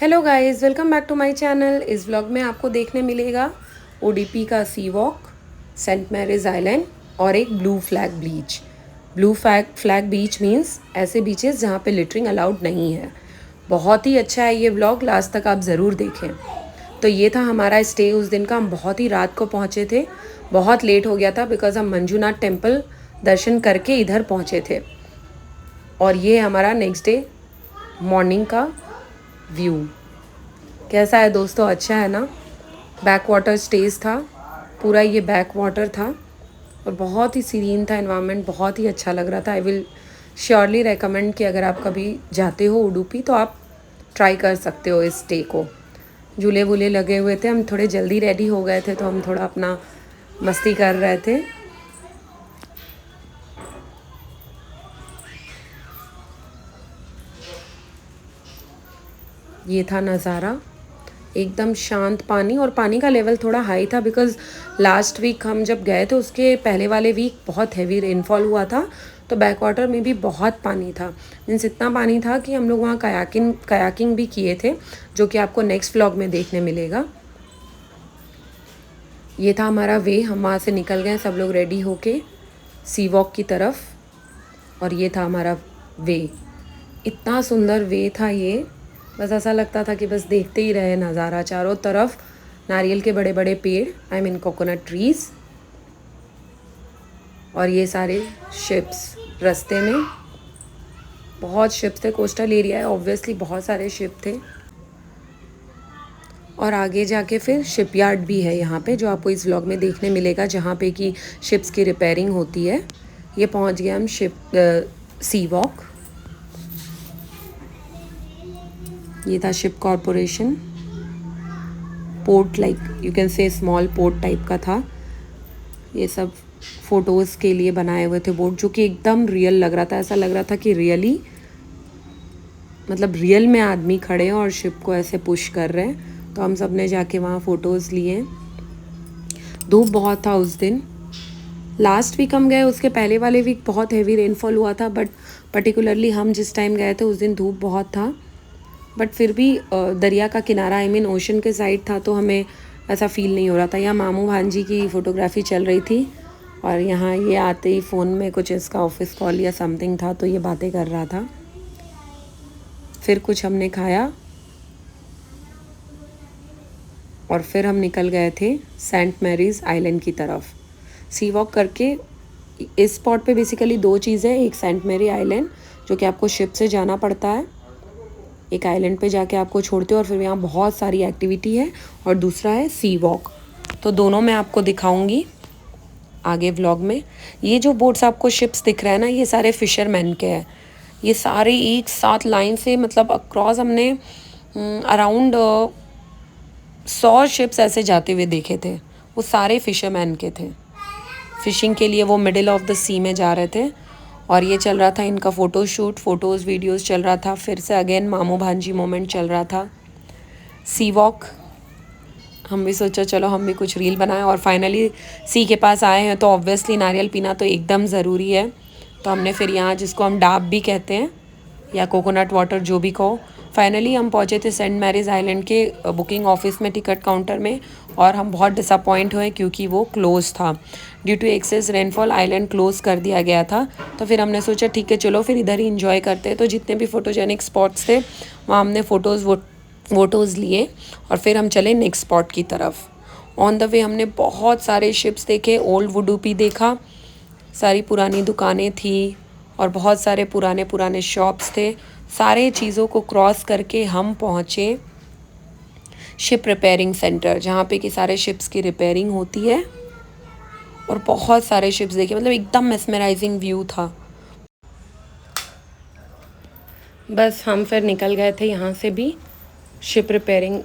Hello guys, welcome back to my channel. इस vlog में आपको देखने मिलेगा ओडीपी का sea walk, saint Mary's island और एक blue flag beach. Blue flag beach means ऐसे बीचेस जहाँ पे लिटरिंग अलाउड नहीं है। बहुत ही अच्छा है ये व्लॉग, लास्ट तक आप ज़रूर देखें। तो ये था हमारा स्टे उस दिन का। हम बहुत ही रात को पहुँचे थे, बहुत लेट हो गया था बिकॉज हम मंजूनाथ टेम्पल दर्शन करके इधर पहुँचे थे। और ये हमारा नेक्स्ट डे मॉर्निंग का व्यू कैसा है दोस्तों, अच्छा है ना। बैक वाटर स्टेज था, पूरा ये बैक वाटर था और बहुत ही सीरीन था एनवायरनमेंट, बहुत ही अच्छा लग रहा था। आई विल श्योरली रेकमेंड कि अगर आप कभी जाते हो उडुपी तो आप ट्राई कर सकते हो इस स्टे को। झूले वूले लगे हुए थे, हम थोड़े जल्दी रेडी हो गए थे तो हम थोड़ा अपना मस्ती कर रहे थे। ये था नज़ारा, एकदम शांत पानी। और पानी का लेवल थोड़ा हाई था बिकॉज़ लास्ट वीक हम जब गए थे उसके पहले वाले वीक बहुत हैवी रेनफॉल हुआ था, तो बैक वाटर में भी बहुत पानी था। मीन्स इतना पानी था कि हम लोग वहाँ कयाकिंग भी किए थे, जो कि आपको नेक्स्ट व्लॉग में देखने मिलेगा। ये था हमारा वे, हम वहाँ से निकल गए सब लोग रेडी होके सी वॉक की तरफ। और ये था हमारा वे, इतना सुंदर वे था ये, बस ऐसा लगता था कि बस देखते ही रहे नज़ारा। चारों तरफ नारियल के बड़े बड़े पेड़, आई मीन कोकोनट ट्रीज़, और ये सारे शिप्स रास्ते में। बहुत शिप्स थे, कोस्टल एरिया है ऑब्वियसली, बहुत सारे शिप थे। और आगे जाके फिर शिपयार्ड भी है यहाँ पे, जो आपको इस व्लॉग में देखने मिलेगा, जहाँ पे कि शिप्स की रिपेयरिंग होती है। ये पहुँच गए हम सी वॉक। ये था ship corporation, port, like you can say small port type का था। ये सब फ़ोटोज़ के लिए बनाए हुए थे बोट, जो कि एकदम रियल लग रहा था। ऐसा लग रहा था कि रियली, मतलब रियल में आदमी खड़े हैं और शिप को ऐसे पुश कर रहे हैं। तो हम सब ने जाके वहाँ फ़ोटोज़ लिए। धूप बहुत था उस दिन। लास्ट वीक हम गए, उसके पहले वाले वीक बहुत हैवी रेनफॉल हुआ था, बट पर्टिकुलरली हम जिस टाइम गए थे उस दिन धूप बहुत था। बट फिर भी दरिया का किनारा, आई मीन ओशन के साइड था, तो हमें ऐसा फील नहीं हो रहा था। यहाँ मामू भांजी की फ़ोटोग्राफी चल रही थी और यहाँ ये आते ही फ़ोन में कुछ इसका ऑफिस कॉल या समथिंग था, तो ये बातें कर रहा था। फिर कुछ हमने खाया और फिर हम निकल गए थे सेंट मैरीज़ आइलैंड की तरफ सी वॉक करके। इस स्पॉट पे बेसिकली दो चीज़ें, एक सेंट मैरी आइलैंड जो कि आपको शिप से जाना पड़ता है, एक आइलैंड पे जाके आपको छोड़ते हो और फिर यहाँ बहुत सारी एक्टिविटी है, और दूसरा है सी वॉक। तो दोनों मैं आपको दिखाऊंगी आगे व्लॉग में। ये जो बोट्स आपको शिप्स दिख रहे हैं ना, ये सारे फिशरमैन के हैं। ये सारे एक साथ लाइन से, मतलब अक्रॉस हमने अराउंड 100 शिप्स ऐसे जाते हुए देखे थे। वो सारे फिशरमैन के थे, फिशिंग के लिए वो मिडिल ऑफ द सी में जा रहे थे। और ये चल रहा था इनका फ़ोटो शूट, फ़ोटोज़ वीडियोज़ चल रहा था। फिर से अगेन मामू भांजी मोमेंट चल रहा था। सी वॉक, हम भी सोचा चलो हम भी कुछ रील बनाएं। और फाइनली सी के पास आए हैं तो ऑब्वियसली नारियल पीना तो एकदम ज़रूरी है। तो हमने फिर यहाँ, जिसको हम डाब भी कहते हैं या कोकोनट वाटर जो भी कहो, फाइनली हम पहुँचे थे सेंट मैरीज़ आइलैंड के बुकिंग ऑफिस में, टिकट काउंटर में। और हम बहुत डिसअपॉइंट हुए क्योंकि वो क्लोज़ था due to excess rainfall. Island close कर दिया गया था। तो फिर हमने सोचा ठीक है चलो फिर इधर ही इंजॉय करते हैं। तो जितने भी फोटोजेनिक स्पॉट्स थे वहाँ हमने फ़ोटोज़ लिए और फिर हम चले नेक्स्ट स्पॉट की तरफ। ऑन द वे हमने बहुत सारे शिप्स देखे, ओल्ड वुडुपी देखा, सारी पुरानी दुकानें थी और बहुत सारे पुराने शॉप्स थे। सारे चीज़ों को क्रॉस करके हम पहुँचे शिप रिपेयरिंग सेंटर, जहाँ पे कि सारे शिप्स की रिपेयरिंग होती है। और बहुत सारे शिप्स देखे, मतलब एकदम मेस्मराइजिंग व्यू था। बस हम फिर निकल गए थे यहाँ से भी शिप रिपेयरिंग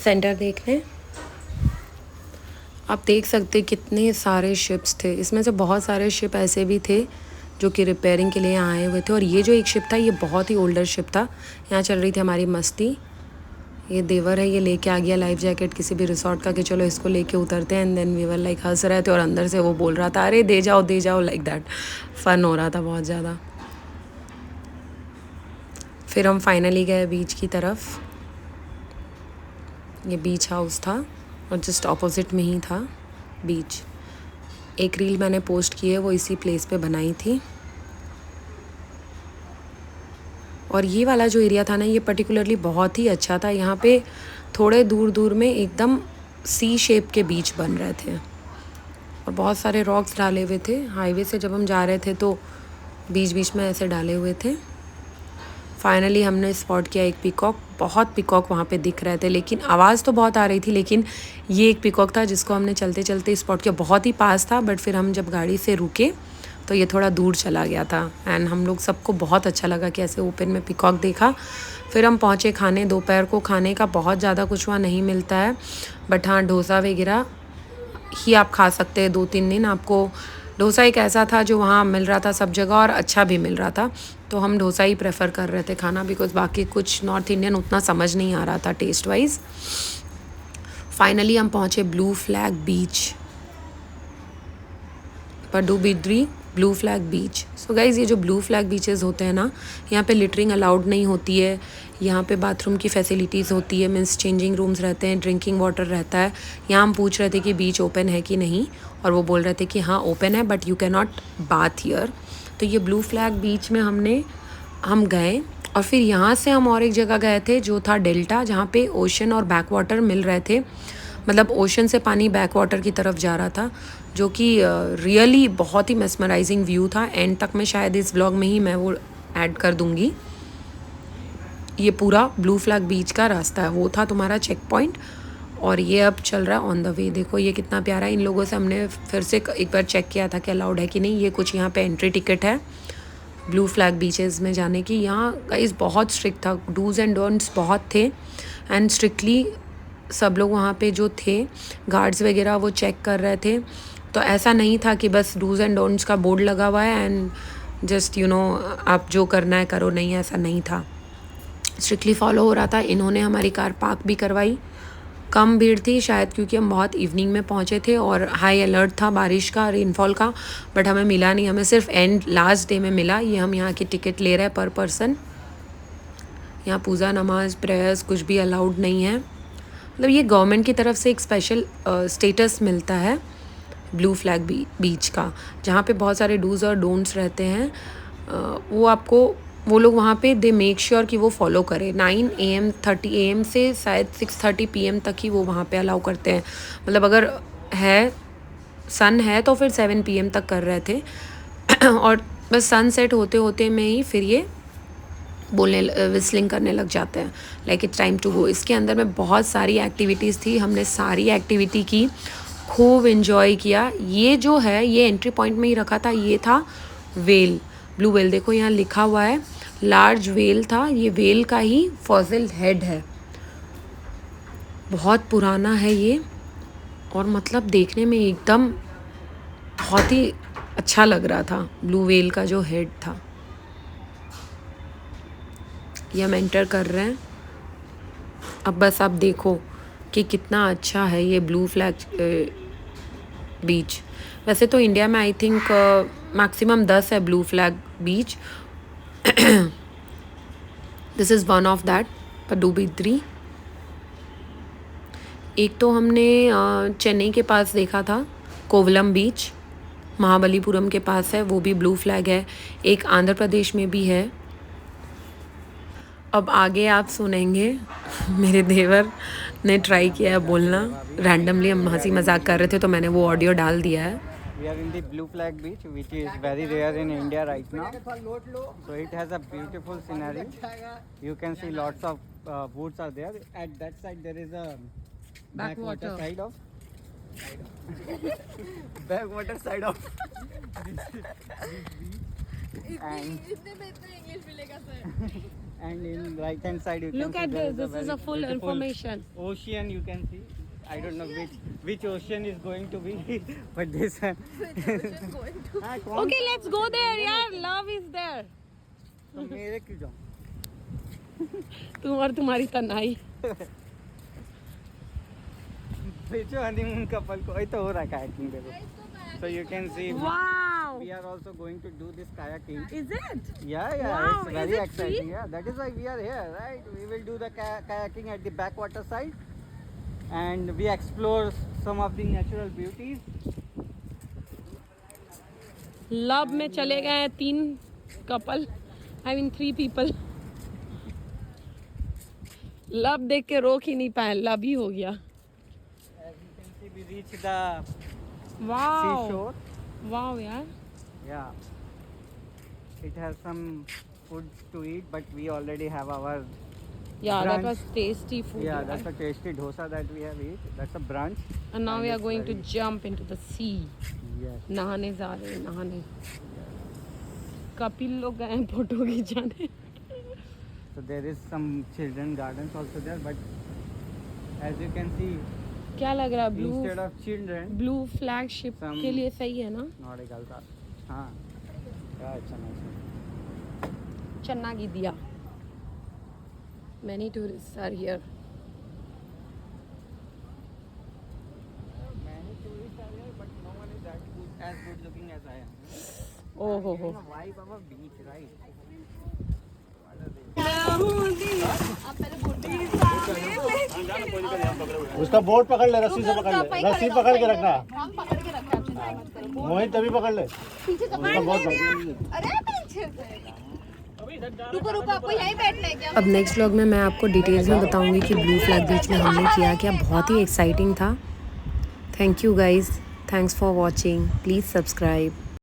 सेंटर देखने। आप देख सकते कितने सारे शिप्स थे। इसमें से बहुत सारे शिप ऐसे भी थे जो कि रिपेयरिंग के लिए आए हुए थे। और ये जो एक शिप था, ये बहुत ही ओल्डर शिप था। यहाँ चल रही थी हमारी मस्ती। ये देवर है, ये लेके आ गया लाइफ जैकेट किसी भी रिसोर्ट का कि चलो इसको लेके उतरते हैं। And then we were like हंस रहे थे और अंदर से वो बोल रहा था अरे दे जाओ, लाइक दैट। फ़न हो रहा था बहुत ज़्यादा। फिर हम फाइनली गए बीच की तरफ। ये बीच हाउस था और जस्ट ऑपोजिट में ही था बीच। एक रील मैंने पोस्ट की है, वो इसी प्लेस पे बनाई थी। और ये वाला जो एरिया था ना, ये पर्टिकुलरली बहुत ही अच्छा था। यहाँ पे थोड़े दूर दूर में एकदम सी शेप के बीच बन रहे थे और बहुत सारे रॉक्स डाले हुए थे। हाईवे से जब हम जा रहे थे तो बीच बीच में ऐसे डाले हुए थे। फाइनली हमने स्पॉट किया एक पीकॉक। बहुत पीकॉक वहाँ पे दिख रहे थे, लेकिन आवाज़ तो बहुत आ रही थी। लेकिन ये एक पीकॉक था जिसको हमने चलते चलते स्पॉट किया। बहुत ही पास था, बट फिर हम जब गाड़ी से रुके तो ये थोड़ा दूर चला गया था। एंड हम लोग सबको बहुत अच्छा लगा कि ऐसे ओपन में पीकॉक देखा। फिर हम पहुँचे खाने। दोपहर को खाने का बहुत ज़्यादा कुछ वहाँ नहीं मिलता है, बट हाँ डोसा वगैरह ही आप खा सकते हैं 2-3 दिन। आपको डोसा एक ऐसा था जो वहाँ मिल रहा था सब जगह और अच्छा भी मिल रहा था, तो हम डोसा ही प्रेफर कर रहे थे खाना, बिकॉज बाकी कुछ नॉर्थ इंडियन उतना समझ नहीं आ रहा था टेस्ट वाइज। फाइनली हम पहुँचे blue flag beach, Padubidri blue flag beach. So guys, ये जो ब्लू फ्लैग बीचेस होते हैं ना, यहाँ पे लिटरिंग अलाउड नहीं होती है। यहाँ पे बाथरूम की फैसिलिटीज़ होती है, मीन्स चेंजिंग रूम्स रहते हैं, ड्रिंकिंग वाटर रहता है। यहाँ हम पूछ रहे थे कि बीच ओपन है कि नहीं, और वो बोल रहे थे कि हाँ ओपन है, but you can not bath here. तो ये ब्लू फ्लैग बीच में हम गए। और फिर यहाँ से हम और एक जगह गए थे जो था डेल्टा, जहाँ पे ओशन और बैक वाटर मिल रहे थे। मतलब ओशन से पानी बैक वाटर की तरफ जा रहा था, जो कि रियली बहुत ही मेस्मराइजिंग व्यू था। एंड तक मैं शायद इस ब्लॉग में ही मैं वो ऐड कर दूँगी। ये पूरा ब्लू फ्लैग बीच का रास्ता है, वो था तुम्हारा चेक पॉइंट। और ये अब चल रहा है ऑन द वे। देखो ये कितना प्यारा है। इन लोगों से हमने फिर से एक बार चेक किया था कि अलाउड है कि नहीं। ये कुछ यहाँ पे एंट्री टिकट है ब्लू फ्लैग बीचेस में जाने की। यहाँ गाइस बहुत स्ट्रिक्ट था, डूज़ एंड डोंट्स बहुत थे। एंड स्ट्रिक्टली सब लोग वहाँ पे जो थे गार्ड्स वगैरह वो चेक कर रहे थे। तो ऐसा नहीं था कि बस डूज़ एंड डोंट्स का बोर्ड लगा हुआ है एंड जस्ट आप जो करना है करो, नहीं, ऐसा नहीं था। स्ट्रिक्टली फॉलो हो रहा था। इन्होंने हमारी कार पार्क भी करवाई। कम भीड़ थी शायद क्योंकि हम बहुत इवनिंग में पहुँचे थे और हाई अलर्ट था बारिश का, रेनफॉल का, बट हमें मिला नहीं। हमें सिर्फ लास्ट डे में मिला। ये हम यहाँ की टिकट ले रहे हैं पर पर्सन। यहाँ पूजा नमाज प्रेयर्स कुछ भी अलाउड नहीं है। मतलब ये गवर्नमेंट की तरफ से एक स्पेशल स्टेटस मिलता है ब्लू फ्लैग बीच का, जहाँ पे बहुत सारे डूज़ और डोंट्स रहते हैं। वो लोग वहाँ पे दे मेक श्योर कि वो फॉलो करें। 9 AM से शायद 6:30 PM तक ही वो वहाँ पे अलाउ करते हैं। मतलब अगर सन है तो फिर 7 PM तक कर रहे थे और बस सन सेट होते होते में ही फिर ये विस्लिंग करने लग जाते हैं, like it's time to go. इसके अंदर में बहुत सारी एक्टिविटीज़ थी, हमने सारी एक्टिविटी की, खूब इन्जॉय किया। ये जो है ये एंट्री पॉइंट में ही रखा था। ये था वेल, ब्लू वेल। देखो यहाँ लिखा हुआ है लार्ज वेल था। ये वेल का ही फॉसिल हेड है, बहुत पुराना है ये। और मतलब देखने में एकदम बहुत ही अच्छा लग रहा था ब्लू वेल का जो हेड था। ये हम एंटर कर रहे हैं। अब बस आप देखो कि कितना अच्छा है ये ब्लू फ्लैग बीच। वैसे तो इंडिया में आई थिंक मैक्सिमम 10 है blue flag beach. This is one of that, Padubidri. एक तो हमने चेन्नई के पास देखा था कोवलम बीच, महाबलीपुरम के पास है, वो भी ब्लू फ्लैग है। एक आंध्र प्रदेश में भी है। अब आगे आप सुनेंगे मेरे देवर ने ट्राई किया है बोलना रैंडमली। हम हंसी मजाक कर रहे थे तो मैंने वो ऑडियो डाल दिया है। We are in the Blue Flag Beach, which is very rare in India right now. So it has a beautiful scenery. You can see lots of boats are there. At that side there is a backwater side of backwater side of and and in right hand side you can Look see at there this. is This is a full beautiful information. ocean. You can see. I don't know which ocean is going to be, but this one. Okay, let's go there. यार, love is there. तो मेरे क्यों जाऊँ? तुम और तुम्हारी तन्हाई। बेचो हनीमून कपल को। ये तो हो रहा है कायाकिंग देखो। So you can see. Wow. We are also going to do this kayaking. Is it? Yeah, Wow, it's very is it exciting. free? Yeah, that is why we are here, right? We will do the kayaking at the backwater side. and we explore some of the natural beauties. लब में चले गए हैं 3 couple, I mean 3 people. लब देख के रोक ही नहीं पाए, लब ही हो गया। As you can see, we reach the wow seashore. Wow यार, Yeah, it has some food to eat, but we already have our yeah, that brunch. was tasty food. Yeah, yaar. that's a tasty dosa that we have eat. That's a brunch. And now we are it's going to very- jump into the sea. Yes. नहाने जा रहे हैं, नहाने। कपिल लोग गए हैं photo खिंचाने। So there is some children gardens also there, but as you can see, क्या लग रहा है, instead of children, blue flag ship Some- के लिए सही है ना? nautical था. हाँ. Yeah, it's a nice one. Channagidiya. Many tourists are here. Many tourists are here, but no one is that good, as good looking as I am. Oh ho ho. Getting a vibe of a beach, right? What are they? उसका board पकड़ ले, रस्सी से पकड़ ले, रस्सी पकड़ के रखना। हम पकड़ के रखा है। मोहित तभी पकड़ ले। पीछे से उसका बोर्ड पकड़। अरे पीछे से रुको रुको, आपको यहीं बैठना है क्या? अब नेक्स्ट व्लॉग में मैं आपको डिटेल्स में बताऊंगी कि ब्लू फ्लैग बीच में हमने किया क्या। बहुत ही एक्साइटिंग था। Thank you guys, thanks for watching, please subscribe.